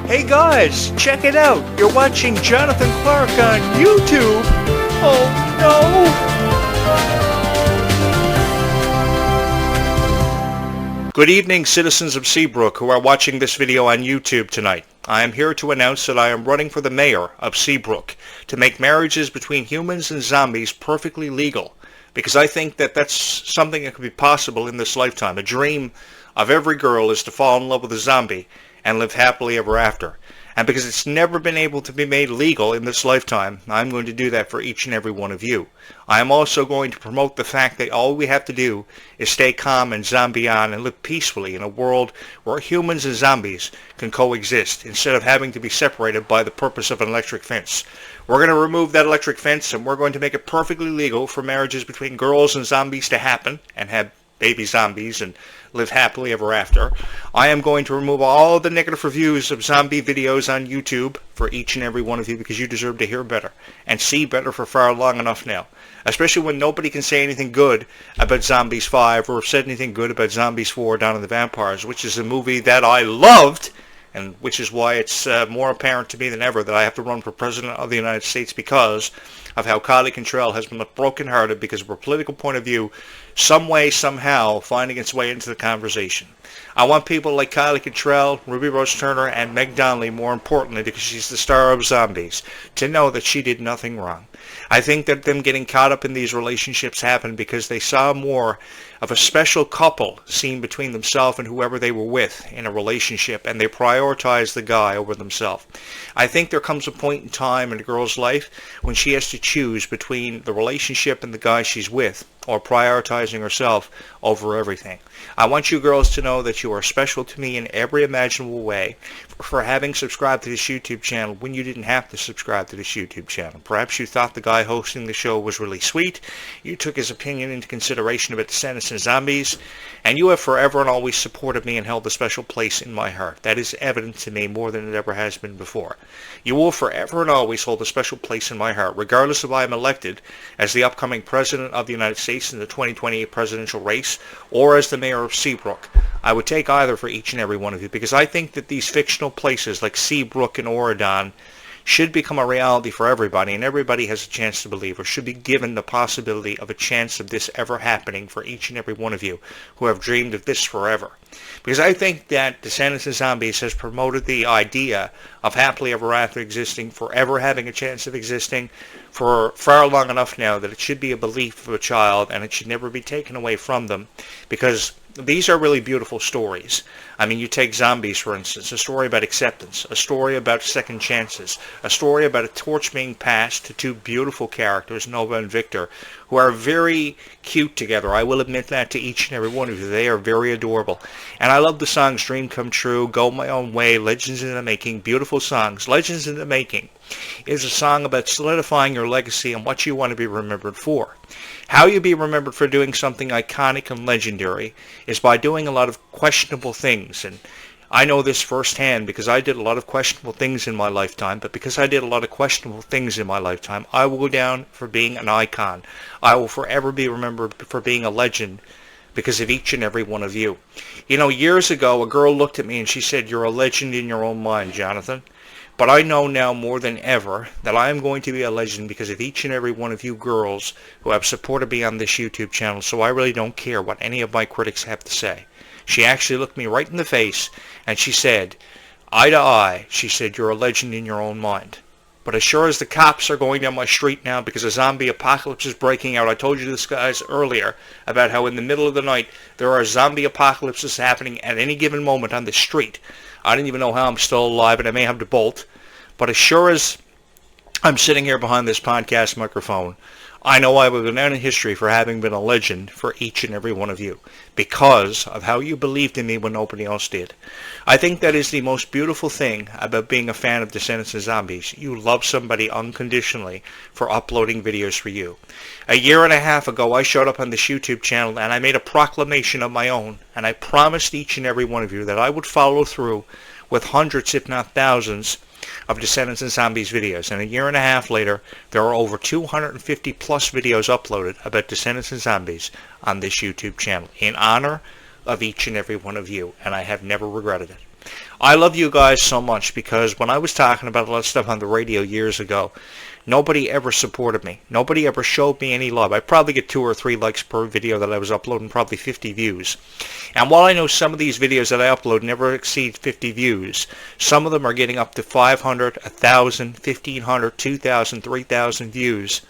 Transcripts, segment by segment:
Hey guys, check it out. You're watching Jonathan Clarke on YouTube. Oh no! Good evening, citizens of Seabrook who are watching this video on YouTube tonight. I am here to announce that I am running for the mayor of Seabrook to make marriages between humans and zombies perfectly legal, because I think that that's something that could be possible in this lifetime. A dream of every girl is to fall in love with a zombie and live happily ever after. And because it's never been able to be made legal in this lifetime, I'm going to do that for each and every one of you. I am also going to promote the fact that all we have to do is stay calm and zombie on and live peacefully in a world where humans and zombies can coexist instead of having to be separated by the purpose of an electric fence. We're going to remove that electric fence and we're going to make it perfectly legal for marriages between girls and zombies to happen and have baby zombies and live happily ever after. I am going to remove all the negative reviews of zombie videos on YouTube for each and every one of you, because you deserve to hear better and see better for far long enough now. Especially when nobody can say anything good about Zombies 5 or said anything good about Zombies 4 Dawn of the Vampires, which is a movie that I loved, and which is why it's more apparent to me than ever that I have to run for President of the United States, because of how Clarke has been broken-hearted because of a political point of view, some way, somehow, finding its way into the conversation. I want people like Clarke, Ruby Rose Turner, and Meg Donnelly, more importantly, because she's the star of Zombies, to know that she did nothing wrong. I think that them getting caught up in these relationships happened because they saw more of a special couple seen between themselves and whoever they were with in a relationship, and they prioritized the guy over themselves. I think there comes a point in time in a girl's life when she has to choose between the relationship and the guy she's with, or prioritizing herself over everything. I want you girls to know that you are special to me in every imaginable way for having subscribed to this YouTube channel when you didn't have to subscribe to this YouTube channel. Perhaps you thought the guy hosting the show was really sweet, you took his opinion into consideration about Descendants and Zombies, and you have forever and always supported me and held a special place in my heart. That is evident to me more than it ever has been before. You will forever and always hold a special place in my heart, regardless if I am elected as the upcoming President of the United States in the 2028 presidential race, or as the mayor of Seabrook. I would take either for each and every one of you, because I think that these fictional places like Seabrook and Oregon should become a reality for everybody, and everybody has a chance to believe, or should be given the possibility of a chance of this ever happening for each and every one of you who have dreamed of this forever. Because I think that Descendants and Zombies has promoted the idea of happily ever after existing, forever having a chance of existing, for far long enough now that it should be a belief of a child and it should never be taken away from them, because these are really beautiful stories. I mean, you take Zombies, for instance, a story about acceptance, a story about second chances, a story about a torch being passed to two beautiful characters, Nova and Victor, who are very cute together. I will admit that to each and every one of you. They are very adorable. And I love the songs Dream Come True, Go My Own Way, Legends in the Making, beautiful songs. Legends in the Making is a song about solidifying your legacy and what you want to be remembered for. How you be remembered for doing something iconic and legendary is by doing a lot of questionable things. And I know this firsthand because I did a lot of questionable things in my lifetime, but because I did a lot of questionable things in my lifetime, I will go down for being an icon. I will forever be remembered for being a legend because of each and every one of you. You know, years ago, a girl looked at me and she said, "You're a legend in your own mind, Jonathan." But I know now more than ever that I am going to be a legend because of each and every one of you girls who have supported me on this YouTube channel, so I really don't care what any of my critics have to say. She actually looked me right in the face and she said, eye to eye, she said, "You're a legend in your own mind." But as sure as the cops are going down my street now because a zombie apocalypse is breaking out, I told you this, guys, earlier about how in the middle of the night there are zombie apocalypses happening at any given moment on the street. I don't even know how I'm still alive, and I may have to bolt. But as sure as I'm sitting here behind this podcast microphone, I know I will go down in history for having been a legend for each and every one of you, because of how you believed in me when nobody else did. I think that is the most beautiful thing about being a fan of Descendants and Zombies. You love somebody unconditionally for uploading videos for you. A year and a half ago, I showed up on this YouTube channel and I made a proclamation of my own, and I promised each and every one of you that I would follow through with hundreds, if not thousands, of Descendants and Zombies videos. And a year and a half later, there are over 250 plus videos uploaded about Descendants and Zombies on this YouTube channel in honor of each and every one of you, and I have never regretted it. I love you guys so much because when I was talking about a lot of stuff on the radio years ago, nobody ever supported me. Nobody ever showed me any love. I probably get 2 or 3 likes per video that I was uploading, probably 50 views. And while I know some of these videos that I upload never exceed 50 views, some of them are getting up to 500, 1,000, 1,500, 2,000, 3,000 views.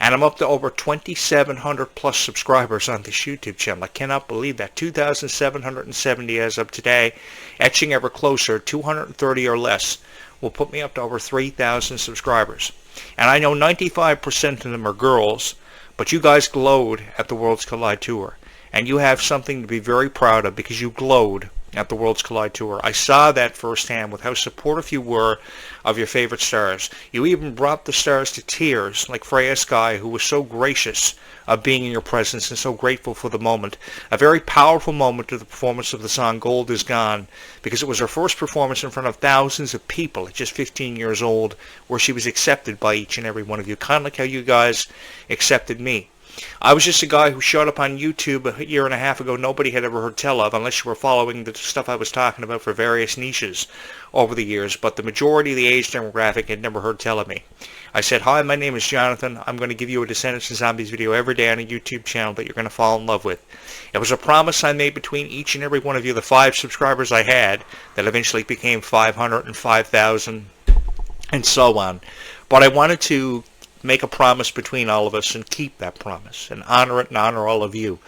And I'm up to over 2,700 plus subscribers on this YouTube channel. I cannot believe that. 2,770 as of today, etching ever closer. 230 or less will put me up to over 3,000 subscribers. And I know 95% of them are girls, but you guys glowed at the Worlds Collide Tour. And you have something to be very proud of because you glowed at the Worlds Collide Tour. I saw that firsthand with how supportive you were of your favorite stars. You even brought the stars to tears, like Freya Sky, who was so gracious of being in your presence and so grateful for the moment. A very powerful moment of the performance of the song Gold Is Gone, because it was her first performance in front of thousands of people at just 15 years old, where she was accepted by each and every one of you, kind of like how you guys accepted me. I was just a guy who showed up on YouTube a year and a half ago nobody had ever heard tell of, unless you were following the stuff I was talking about for various niches over the years, but the majority of the age demographic had never heard tell of me. I said, hi, my name is Jonathan. I'm going to give you a Descendants and Zombies video every day on a YouTube channel that you're going to fall in love with. It was a promise I made between each and every one of you, the 5 subscribers I had, that eventually became 500 and 5,000 and so on. But I wanted to make a promise between all of us and keep that promise and honor it and honor all of you,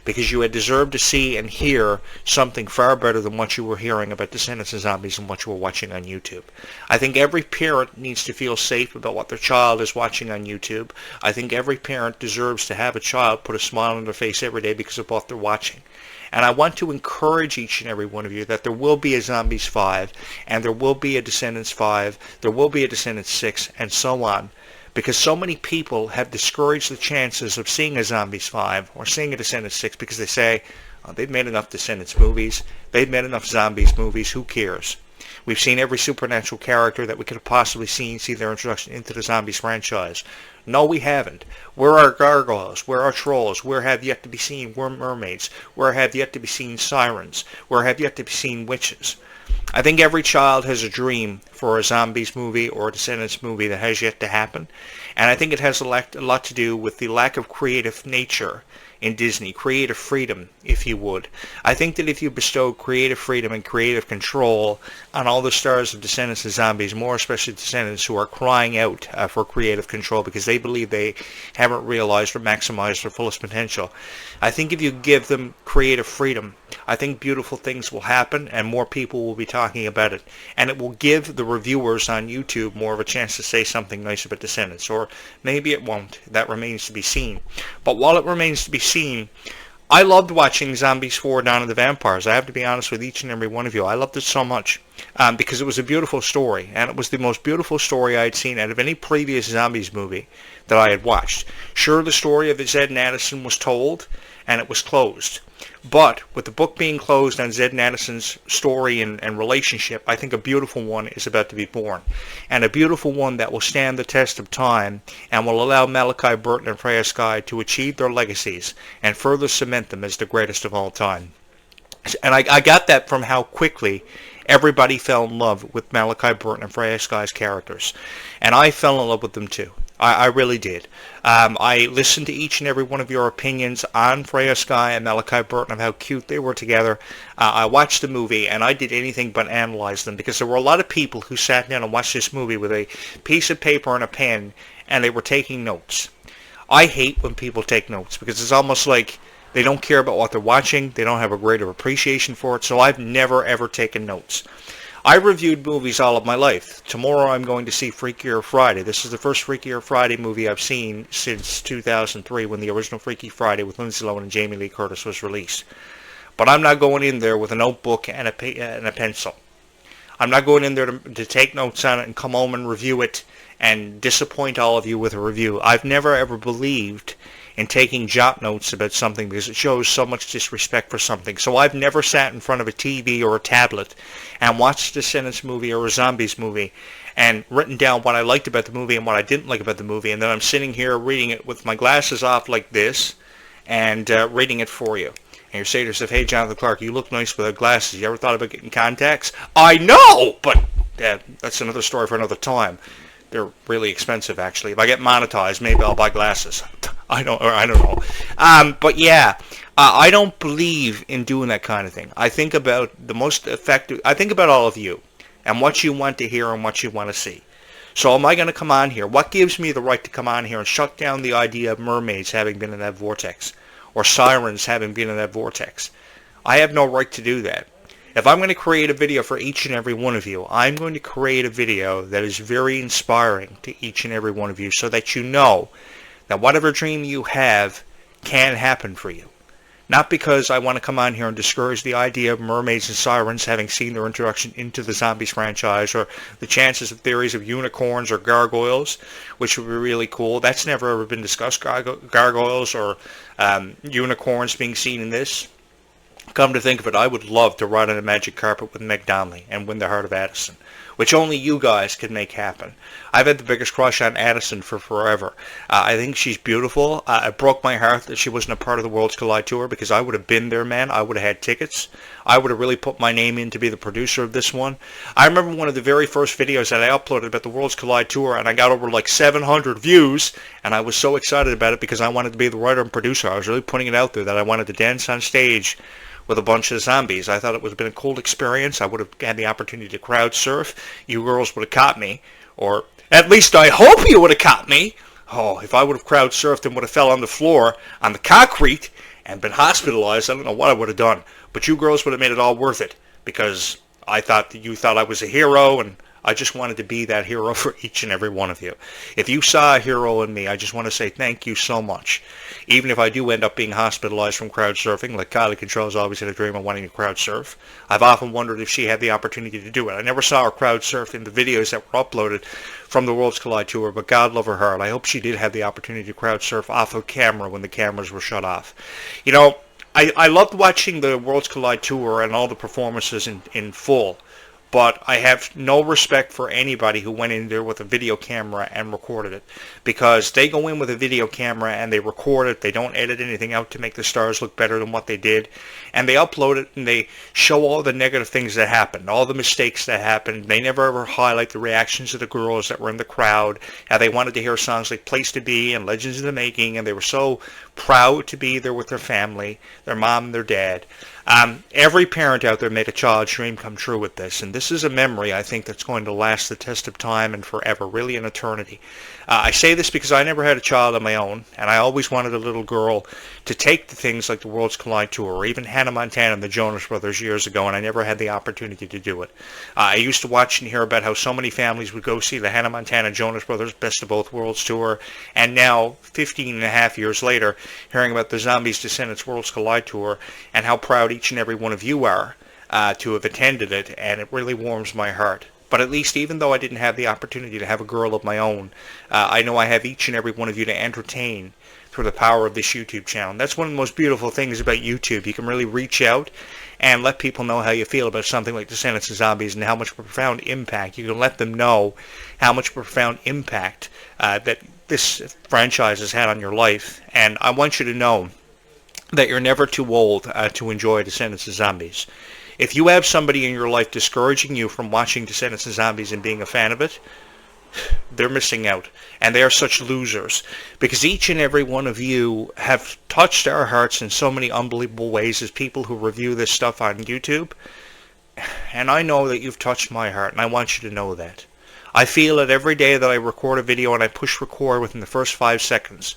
because you had deserved to see and hear something far better than what you were hearing about Descendants and Zombies and what you were watching on YouTube. I think every parent needs to feel safe about what their child is watching on YouTube. I think every parent deserves to have a child put a smile on their face every day because of what they're watching. And I want to encourage each and every one of you that there will be a Zombies 5, and there will be a Descendants 5, there will be a Descendants 6, and so on. Because so many people have discouraged the chances of seeing a Zombies 5 or seeing a Descendants 6 because they say, oh, they've made enough Descendants movies, they've made enough Zombies movies, who cares? We've seen every supernatural character that we could have possibly seen see their introduction into the Zombies franchise. No, we haven't. Where are gargoyles? Where are trolls? Where have yet to be seen mermaids? Where have yet to be seen sirens? Where have yet to be seen witches? I think every child has a dream for a Zombies movie or a Descendants movie that has yet to happen. And I think it has a lot to do with the lack of creative nature in Disney, creative freedom, if you would. I think that if you bestowed creative freedom and creative control on all the stars of Descendants and Zombies, more especially Descendants, who are crying out for creative control because they believe they haven't realized or maximized their fullest potential, I think if you give them creative freedom, I think beautiful things will happen and more people will be talking about it. And it will give the reviewers on YouTube more of a chance to say something nice about Descendants. Or maybe it won't. That remains to be seen. But while it remains to be seen, I loved watching Zombies 4 Dawn of the Vampires. I have to be honest with each and every one of you. I loved it so much because it was a beautiful story. And it was the most beautiful story I had seen out of any previous Zombies movie that I had watched. Sure, the story of Zed and Addison was told and it was closed. But with the book being closed on Zed and Addison's story and relationship, I think a beautiful one is about to be born. And a beautiful one that will stand the test of time and will allow Malachi Burton and Freya Sky to achieve their legacies and further cement them as the greatest of all time. And I got that from how quickly everybody fell in love with Malachi Burton and Freya Sky's characters. And I fell in love with them too. I really did. I listened to each and every one of your opinions on Freya Sky and Malachi Burton of how cute they were together. I watched the movie and I did anything but analyze them because there were a lot of people who sat down and watched this movie with a piece of paper and a pen and they were taking notes. I hate when people take notes because it's almost like they don't care about what they're watching. They don't have a greater appreciation for it. So I've never ever taken notes. I reviewed movies all of my life. Tomorrow I'm going to see Freakier Friday. This is the first Freakier Friday movie I've seen since 2003 when the original Freaky Friday with Lindsay Lohan and Jamie Lee Curtis was released. But I'm not going in there with a notebook and a pencil. I'm not going in there to take notes on it and come home and review it and disappoint all of you with a review. I've never ever believed in taking jot notes about something because it shows so much disrespect for something. So I've never sat in front of a TV or a tablet and watched a Descendants movie or a Zombies movie and written down what I liked about the movie and what I didn't like about the movie, and then I'm sitting here reading it with my glasses off like this and reading it for you. And you say to yourself, hey, Jonathan Clarke, you look nice without glasses. You ever thought about getting contacts? I know, but that's another story for another time. They're really expensive, actually. If I get monetized, maybe I'll buy glasses. I don't know. But yeah, I don't believe in doing that kind of thing. I think about the most effective. I think about all of you and what you want to hear and what you want to see. So am I going to come on here? What gives me the right to come on here and shut down the idea of mermaids having been in that vortex or sirens having been in that vortex? I have no right to do that. If I'm going to create a video for each and every one of you, I'm going to create a video that is very inspiring to each and every one of you so that you know that whatever dream you have can happen for you. Not because I want to come on here and discourage the idea of mermaids and sirens having seen their introduction into the Zombies franchise, or the chances of theories of unicorns or gargoyles, which would be really cool. That's never ever been discussed, gargoyles or unicorns being seen in this. Come to think of it, I would love to ride on a magic carpet with Meg Donnelly and win the heart of Addison, which only you guys could make happen. I've had the biggest crush on Addison for forever. I think she's beautiful. It broke my heart that she wasn't a part of the Worlds Collide Tour, because I would have been there, man. I would have had tickets. I would have really put my name in to be the producer of this one. I remember one of the very first videos that I uploaded about the Worlds Collide Tour, and I got over like 700 views, and I was so excited about it because I wanted to be the writer and producer. I was really putting it out there that I wanted to dance on stage with a bunch of zombies. I thought it would have been a cool experience. I would have had the opportunity to crowd surf. You girls would have caught me, or at least I hope you would have caught me. Oh, if I would have crowd surfed and would have fell on the floor on the concrete and been hospitalized, I don't know what I would have done. But you girls would have made it all worth it, because I thought that you thought I was a hero, and I just wanted to be that hero for each and every one of you. If you saw a hero in me, I just want to say thank you so much. Even if I do end up being hospitalized from crowd surfing, like Kylie Control's always had a dream of wanting to crowd surf. I've often wondered if she had the opportunity to do it. I never saw her crowd surf in the videos that were uploaded from the Worlds Collide Tour, but God love her heart. I hope she did have the opportunity to crowd surf off of camera when the cameras were shut off. You know, I loved watching the Worlds Collide Tour and all the performances in full. But I have no respect for anybody who went in there with a video camera and recorded it, because they go in with a video camera and they record it. They don't edit anything out to make the stars look better than what they did, and they upload it and they show all the negative things that happened, all the mistakes that happened. They never ever highlight the reactions of the girls that were in the crowd, how they wanted to hear songs like Place to Be and Legends in the Making, and they were so proud to be there with their family, their mom and their dad. Every parent out there made a child's dream come true with this, and this is a memory, I think, that's going to last the test of time and forever, really an eternity. I say this because I never had a child of my own, and I always wanted a little girl to take to things like the Worlds Collide Tour, or even Hannah Montana and the Jonas Brothers years ago, and I never had the opportunity to do it. I used to watch and hear about how so many families would go see the Hannah Montana Jonas Brothers Best of Both Worlds Tour, and now, 15 and a half years later, hearing about the Zombies Descendants Worlds Collide Tour, and how proud each and every one of you are to have attended it, and it really warms my heart. But at least, even though I didn't have the opportunity to have a girl of my own, I know I have each and every one of you to entertain through the power of this YouTube channel. And that's one of the most beautiful things about YouTube. You can really reach out and let people know how you feel about something like Descendants of Zombies and how much profound impact. You can let them know how much profound impact that this franchise has had on your life. And I want you to know that you're never too old to enjoy Descendants of Zombies. If you have somebody in your life discouraging you from watching Descendants of Zombies and being a fan of it, they're missing out. And they are such losers. Because each and every one of you have touched our hearts in so many unbelievable ways as people who review this stuff on YouTube. And I know that you've touched my heart, and I want you to know that. I feel it every day that I record a video and I push record within the first 5 seconds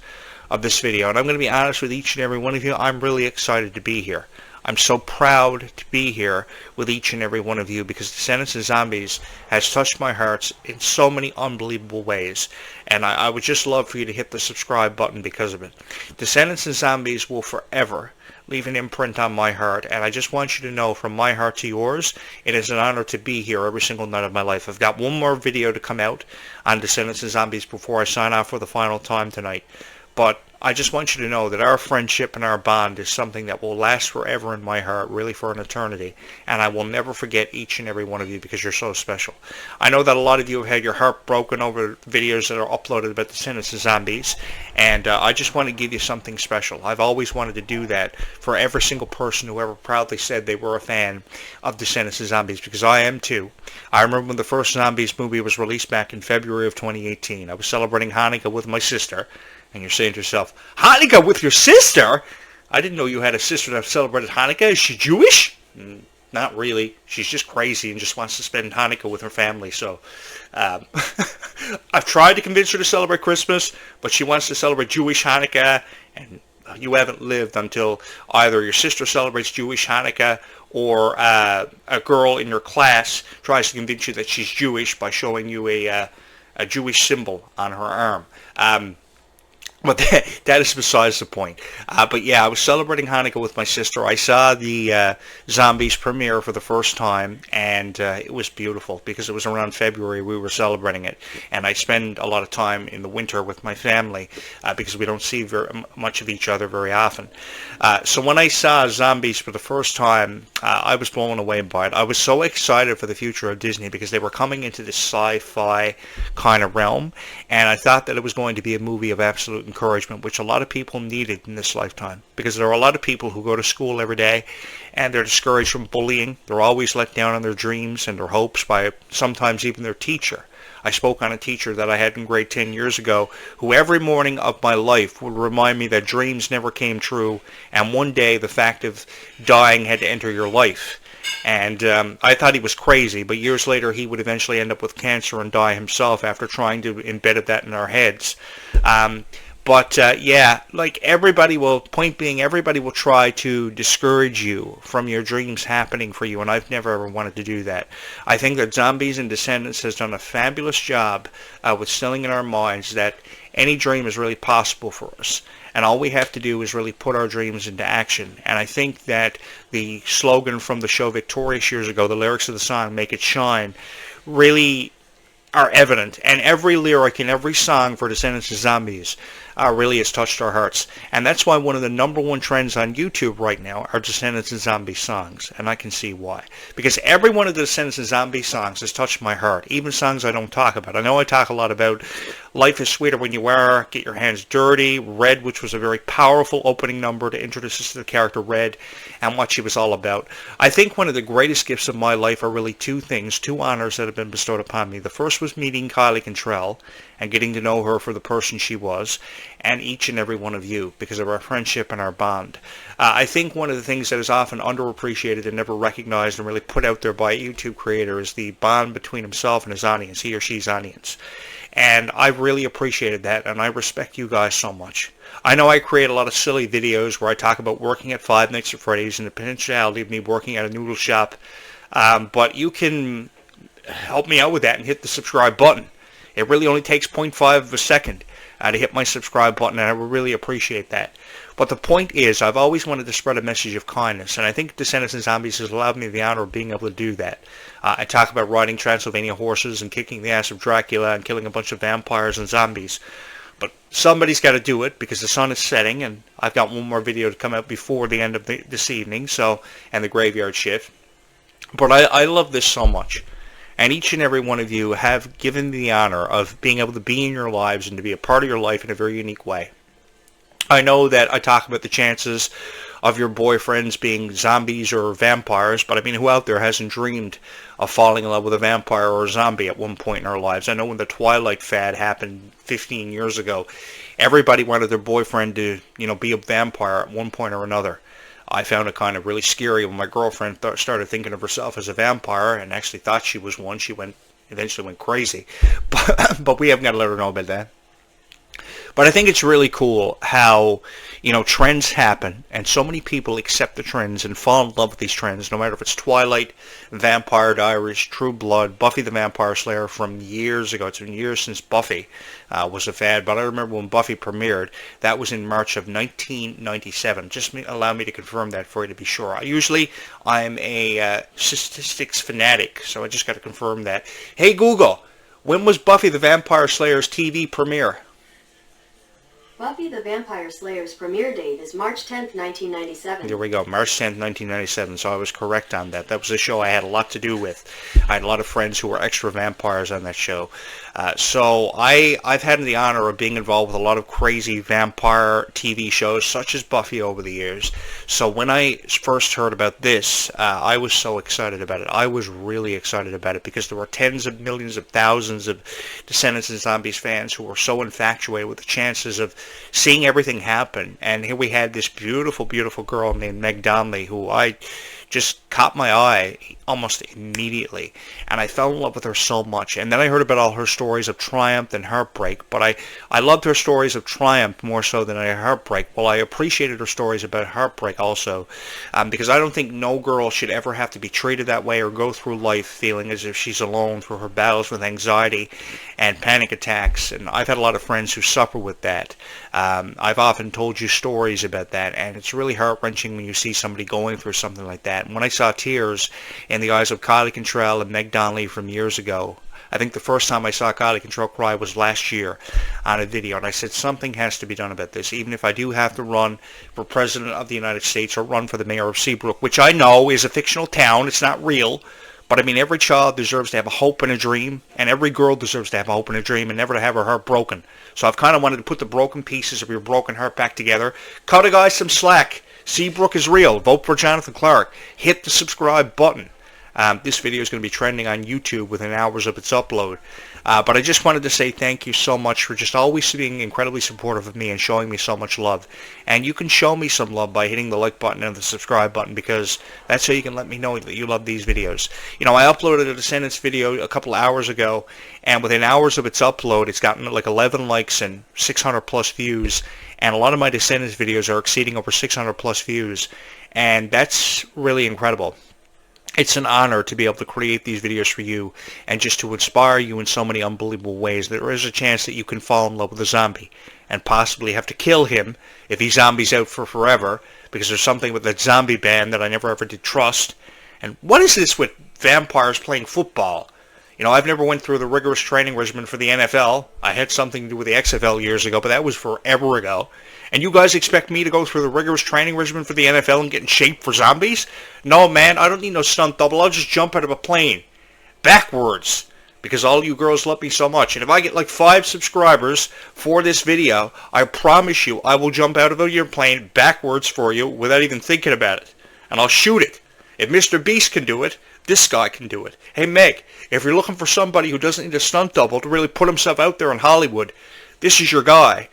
of this video. And I'm going to be honest with each and every one of you, I'm really excited to be here. I'm so proud to be here with each and every one of you, because Descendants of Zombies has touched my hearts in so many unbelievable ways. And I would just love for you to hit the subscribe button because of it. Descendants of Zombies will forever leave an imprint on my heart, and I just want you to know, from my heart to yours, it is an honor to be here every single night of my life. I've got one more video to come out on Descendants of Zombies before I sign off for the final time tonight. But I just want you to know that our friendship and our bond is something that will last forever in my heart, really for an eternity. And I will never forget each and every one of you because you're so special. I know that a lot of you have had your heart broken over videos that are uploaded about Descendants of Zombies. And I just want to give you something special. I've always wanted to do that for every single person who ever proudly said they were a fan of Descendants of Zombies, because I am too. I remember when the first Zombies movie was released back in February of 2018. I was celebrating Hanukkah with my sister. And you're saying to yourself, Hanukkah with your sister? I didn't know you had a sister that celebrated Hanukkah. Is she Jewish? Not really. She's just crazy and just wants to spend Hanukkah with her family. So I've tried to convince her to celebrate Christmas, but she wants to celebrate Jewish Hanukkah. And you haven't lived until either your sister celebrates Jewish Hanukkah or a girl in your class tries to convince you that she's Jewish by showing you a Jewish symbol on her arm. But that is besides the point. But yeah, I was celebrating Hanukkah with my sister. I saw the Zombies premiere for the first time, and it was beautiful because it was around February we were celebrating it. And I spend a lot of time in the winter with my family because we don't see very much of each other very often. So when I saw Zombies for the first time, I was blown away by it. I was so excited for the future of Disney because they were coming into this sci-fi kind of realm, and I thought that it was going to be a movie of absolute encouragement, which a lot of people needed in this lifetime, because there are a lot of people who go to school every day and they're discouraged from bullying. They're always let down on their dreams and their hopes by sometimes even their teacher. I spoke on a teacher that I had in grade 10 years ago who every morning of my life would remind me that dreams never came true, and one day the fact of dying had to enter your life. And I thought he was crazy, but years later he would eventually end up with cancer and die himself after trying to embed that in our heads. But yeah, like everybody will, point being, everybody will try to discourage you from your dreams happening for you, and I've never ever wanted to do that. I think that Zombies and Descendants has done a fabulous job with instilling in our minds that any dream is really possible for us, and all we have to do is really put our dreams into action. And I think that the slogan from the show Victorious years ago, the lyrics of the song Make It Shine, really are evident, and every lyric in every song for Descendants of Zombies really has touched our hearts. And that's why one of the number one trends on YouTube right now are Descendants of Zombies songs, and I can see why. Because every one of the Descendants of Zombies songs has touched my heart, even songs I don't talk about. I know I talk a lot about Life is Sweeter When You Are, Get Your Hands Dirty, Red, which was a very powerful opening number to introduce us to the character Red and what she was all about. I think one of the greatest gifts of my life are really two things, two honors that have been bestowed upon me. The first was meeting Kylie Cantrell and getting to know her for the person she was, and each and every one of you, because of our friendship and our bond. I think one of the things that is often underappreciated and never recognized and really put out there by a YouTube creator is the bond between himself and his audience, he or she's audience. And I really appreciated that, and I respect you guys so much. I know I create a lot of silly videos where I talk about working at Five Nights at Freddy's and the potentiality of me working at a noodle shop, but you can help me out with that and hit the subscribe button. It really only takes 0.5 of a second to hit my subscribe button, and I would really appreciate that. But the point is, I've always wanted to spread a message of kindness, and I think Descendants and Zombies has allowed me the honor of being able to do that. I talk about riding Transylvania horses and kicking the ass of Dracula and killing a bunch of vampires and zombies. But somebody's got to do it because the sun is setting, and I've got one more video to come out before the end of this evening, and the graveyard shift. But I love this so much. And each and every one of you have given me the honor of being able to be in your lives and to be a part of your life in a very unique way. I know that I talk about the chances of your boyfriends being zombies or vampires, but I mean, who out there hasn't dreamed of falling in love with a vampire or a zombie at one point in our lives? I know when the Twilight fad happened 15 years ago, everybody wanted their boyfriend to, be a vampire at one point or another. I found it kind of really scary when my girlfriend started thinking of herself as a vampire and actually thought she was one. She eventually went crazy, but we haven't got to let her know about that. But I think it's really cool how, trends happen, and so many people accept the trends and fall in love with these trends, no matter if it's Twilight, Vampire Diaries, True Blood, Buffy the Vampire Slayer from years ago. It's been years since Buffy was a fad, but I remember when Buffy premiered, that was in March of 1997. Just allow me to confirm that for you to be sure. I'm a statistics fanatic, so I just got to confirm that. Hey Google, when was Buffy the Vampire Slayer's TV premiere? Buffy the Vampire Slayer's premiere date is March 10th, 1997. There we go, March 10th, 1997, so I was correct on that. That was a show I had a lot to do with. I had a lot of friends who were extra vampires on that show. So I've had the honor of being involved with a lot of crazy vampire TV shows, such as Buffy, over the years. So when I first heard about this, I was so excited about it. I was really excited about it because there were tens of millions of thousands of Descendants and Zombies fans who were so infatuated with the chances of seeing everything happen. And here we had this beautiful, beautiful girl named Meg Donnelly, who I just caught my eye almost immediately, and I fell in love with her so much. And then I heard about all her stories of triumph and heartbreak, but I loved her stories of triumph more so than her heartbreak. Well, I appreciated her stories about heartbreak also, because I don't think no girl should ever have to be treated that way or go through life feeling as if she's alone through her battles with anxiety and panic attacks. And I've had a lot of friends who suffer with that. I've often told you stories about that, and it's really heart-wrenching when you see somebody going through something like that. And when I saw tears in the eyes of Kylie Cantrell and Meg Donnelly from years ago, I think the first time I saw Kylie Cantrell cry was last year on a video, and I said something has to be done about this, even if I do have to run for President of the United States or run for the mayor of Seabrook, which I know is a fictional town, it's not real. But I mean, every child deserves to have a hope and a dream, and every girl deserves to have a hope and a dream and never to have her heart broken. So I've kind of wanted to put the broken pieces of your broken heart back together. Cut a guy some slack. Seabrook is real. Vote for Jonathan Clarke. Hit the subscribe button. This video is going to be trending on YouTube within hours of its upload. But I just wanted to say thank you so much for just always being incredibly supportive of me and showing me so much love. And you can show me some love by hitting the like button and the subscribe button, because that's how you can let me know that you love these videos. You know, I uploaded a Descendants video a couple hours ago, and within hours of its upload, it's gotten like 11 likes and 600 plus views. And a lot of my Descendants videos are exceeding over 600 plus views. And that's really incredible. It's an honor to be able to create these videos for you and just to inspire you in so many unbelievable ways. There is a chance that you can fall in love with a zombie and possibly have to kill him if he zombies out for forever, because there's something with that zombie band that I never ever did trust. And what is this with vampires playing football? You know, I've never went through the rigorous training regimen for the NFL. I had something to do with the XFL years ago, but that was forever ago. And you guys expect me to go through the rigorous training regimen for the NFL and get in shape for zombies? No, man, I don't need no stunt double. I'll just jump out of a plane backwards, because all you girls love me so much. And if I get like 5 subscribers for this video, I promise you I will jump out of a plane backwards for you without even thinking about it. And I'll shoot it. If Mr. Beast can do it, this guy can do it. Hey, Meg, if you're looking for somebody who doesn't need a stunt double to really put himself out there in Hollywood, this is your guy.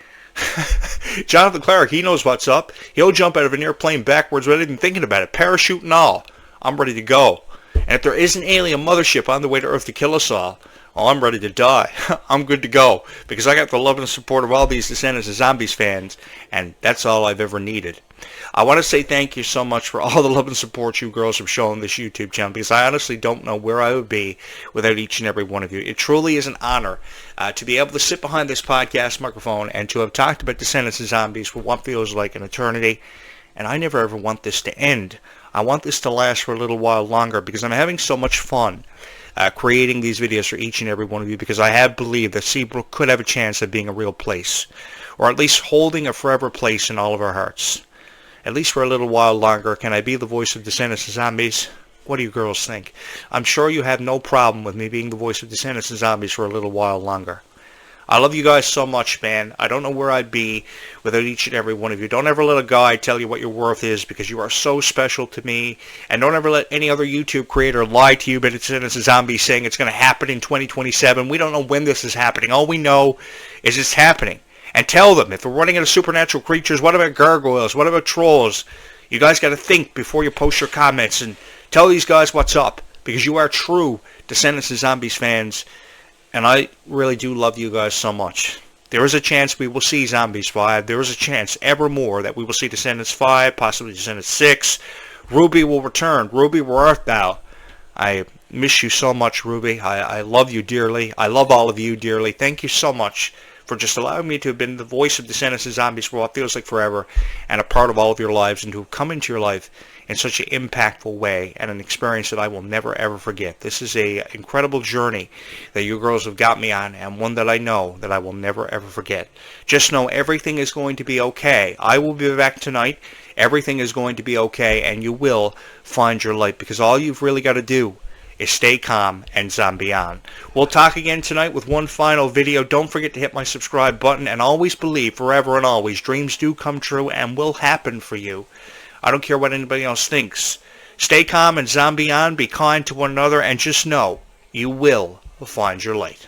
Jonathan Clarke, he knows what's up. He'll jump out of an airplane backwards without even thinking about it. Parachute and all. I'm ready to go. And if there is an alien mothership on the way to Earth to kill us all, oh, I'm ready to die. I'm good to go, because I got the love and support of all these Descendants and Zombies fans, and that's all I've ever needed. I want to say thank you so much for all the love and support you girls have shown this YouTube channel, because I honestly don't know where I would be without each and every one of you. It truly is an honor to be able to sit behind this podcast microphone and to have talked about Descendants and Zombies for what feels like an eternity. And I never ever want this to end. I want this to last for a little while longer, because I'm having so much fun creating these videos for each and every one of you, because I have believed that Seabrook could have a chance of being a real place, or at least holding a forever place in all of our hearts. At least for a little while longer. Can I be the voice of Descendants and Zombies? What do you girls think? I'm sure you have no problem with me being the voice of Descendants and Zombies for a little while longer. I love you guys so much, man. I don't know where I'd be without each and every one of you. Don't ever let a guy tell you what your worth is, because you are so special to me. And don't ever let any other YouTube creator lie to you about Descendants and Zombies saying it's going to happen in 2027. We don't know when this is happening. All we know is it's happening. And tell them, if we're running into supernatural creatures, what about gargoyles? What about trolls? You guys got to think before you post your comments, and tell these guys what's up, because you are true Descendants and Zombies fans, and I really do love you guys so much. There is a chance we will see Zombies 5. There is a chance evermore that we will see Descendants 5, possibly Descendants 6. Ruby will return. Ruby, where art thou? I miss you so much, Ruby. I love you dearly. I love all of you dearly. Thank you so much for just allowing me to have been the voice of Descendants and Zombies for what feels like forever, and a part of all of your lives, and to have come into your life in such an impactful way, and an experience that I will never ever forget. This is a incredible journey that you girls have got me on, and one that I know that I will never ever forget. Just know everything is going to be okay. I will be back tonight. Everything is going to be okay, and you will find your light, because all you've really got to do is stay calm and zombie on. We'll talk again tonight with one final video. Don't forget to hit my subscribe button, and always believe, forever and always, dreams do come true and will happen for you. I don't care what anybody else thinks. Stay calm and zombie on, be kind to one another, and just know you will find your light.